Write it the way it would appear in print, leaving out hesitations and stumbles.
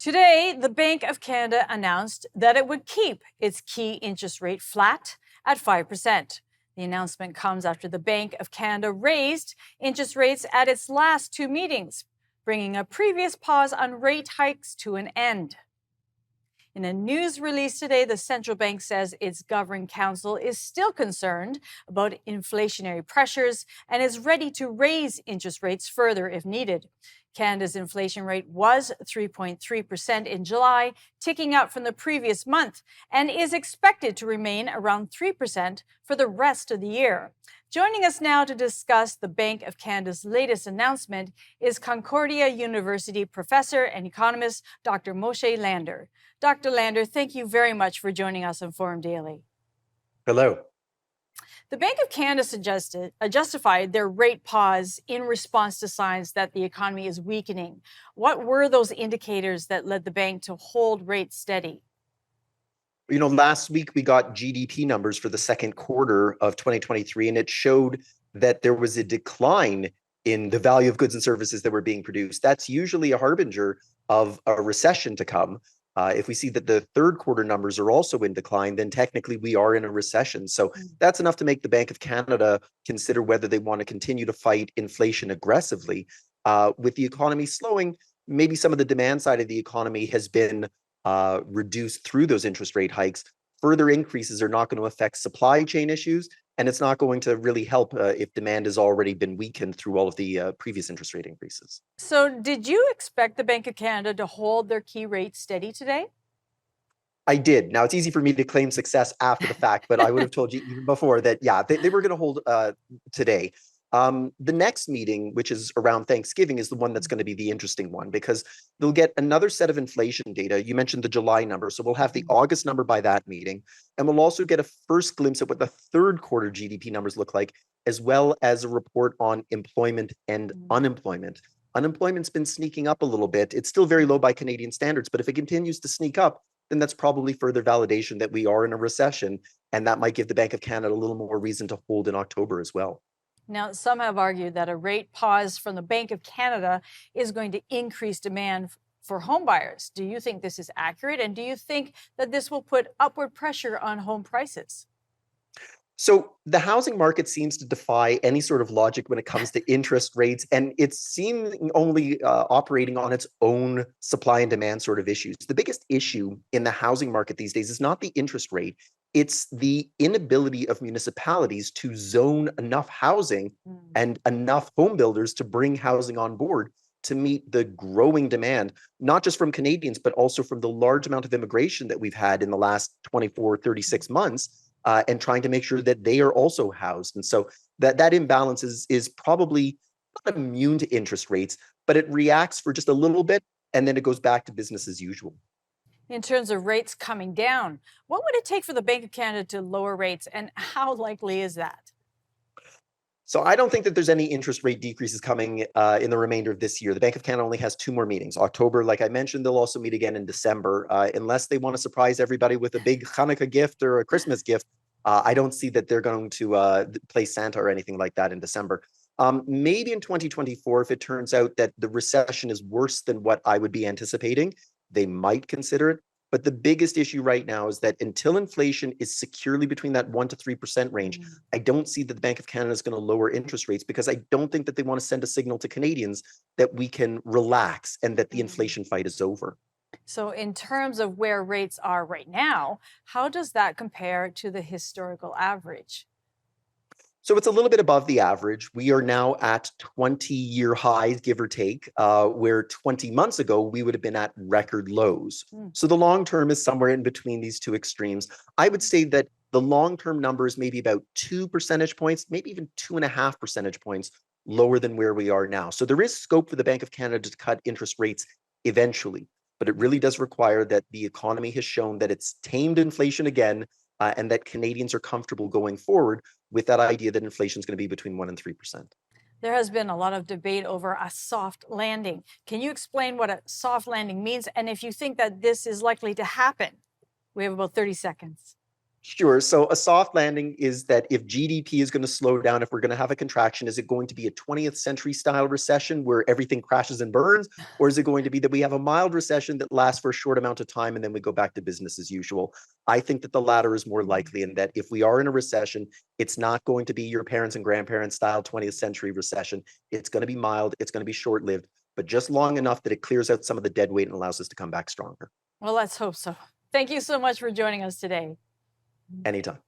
Today, the Bank of Canada announced that it would keep its key interest rate flat at 5%. The announcement comes after the Bank of Canada raised interest rates at its last two meetings, bringing a previous pause on rate hikes to an end. In a news release today, the central bank says its governing council is still concerned about inflationary pressures and is ready to raise interest rates further if needed. Canada's inflation rate was 3.3% in July, ticking up from the previous month, and is expected to remain around 3% for the rest of the year. Joining us now to discuss the Bank of Canada's latest announcement is Concordia University professor and economist Dr. Moshe Lander. Dr. Lander, thank you very much for joining us on Forum Daily. Hello. The Bank of Canada justified their rate pause in response to signs that the economy is weakening. What were those indicators that led the bank to hold rates steady? Last week we got GDP numbers for the second quarter of 2023, and it showed that there was a decline in the value of goods and services that were being produced. That's usually a harbinger of a recession to come. If we see that the third quarter numbers are also in decline, then technically we are in a recession. So that's enough to make the Bank of Canada consider whether they want to continue to fight inflation aggressively. With the economy slowing, maybe some of the demand side of the economy has been reduced through those interest rate hikes. Further increases are not going to affect supply chain issues, and it's not going to really help if demand has already been weakened through all of the previous interest rate increases. So did you expect the Bank of Canada to hold their key rate steady today? I did. Now, it's easy for me to claim success after the fact, but I would have told you even before that, yeah, they were going to hold today. The next meeting, which is around Thanksgiving, is the one that's going to be the interesting one because they'll get another set of inflation data. You mentioned the July number, so we'll have the August number by that meeting. And we'll also get a first glimpse at what the third quarter GDP numbers look like, as well as a report on employment and unemployment. Unemployment's been sneaking up a little bit. It's still very low by Canadian standards, but if it continues to sneak up, then that's probably further validation that we are in a recession. And that might give the Bank of Canada a little more reason to hold in October as well. Now, some have argued that a rate pause from the Bank of Canada is going to increase demand for home buyers. Do you think this is accurate? And do you think that this will put upward pressure on home prices? So the housing market seems to defy any sort of logic when it comes to interest rates, and it's seeming only operating on its own supply and demand sort of issues. The biggest issue in the housing market these days is not the interest rate. It's the inability of municipalities to zone enough housing and enough home builders to bring housing on board to meet the growing demand, not just from Canadians, but also from the large amount of immigration that we've had in the last 24, 36 months. And trying to make sure that they are also housed. And so that imbalance is probably not immune to interest rates, but it reacts for just a little bit, and then it goes back to business as usual. In terms of rates coming down, what would it take for the Bank of Canada to lower rates, and how likely is that? So I don't think that there's any interest rate decreases coming in the remainder of this year. The Bank of Canada only has two more meetings. October, like I mentioned, they'll also meet again in December. Unless they want to surprise everybody with a big Hanukkah gift or a Christmas gift, I don't see that they're going to play Santa or anything like that in December. Maybe in 2024, if it turns out that the recession is worse than what I would be anticipating, they might consider it. But the biggest issue right now is that until inflation is securely between that 1% to 3% range, I don't see that the Bank of Canada is going to lower interest rates because I don't think that they want to send a signal to Canadians that we can relax and that the inflation fight is over. So in terms of where rates are right now, how does that compare to the historical average? So it's a little bit above the average. We are now at 20-year highs, give or take, where 20 months ago, we would have been at record lows. So the long term is somewhere in between these two extremes. I would say that the long-term number is maybe about 2 percentage points, maybe even 2.5 percentage points lower than where we are now. So there is scope for the Bank of Canada to cut interest rates eventually, but it really does require that the economy has shown that it's tamed inflation again, and that Canadians are comfortable going forward with that idea that inflation is going to be between 1% and 3%. There has been a lot of debate over a soft landing. Can you explain what a soft landing means and if you think that this is likely to happen? We have about 30 seconds. Sure. So a soft landing is that if GDP is going to slow down, if we're going to have a contraction, is it going to be a 20th century style recession where everything crashes and burns? Or is it going to be that we have a mild recession that lasts for a short amount of time and then we go back to business as usual? I think that the latter is more likely, and that if we are in a recession, it's not going to be your parents and grandparents style 20th century recession. It's going to be mild, it's going to be short lived, but just long enough that it clears out some of the dead weight and allows us to come back stronger. Well, let's hope so. Thank you so much for joining us today. Anytime.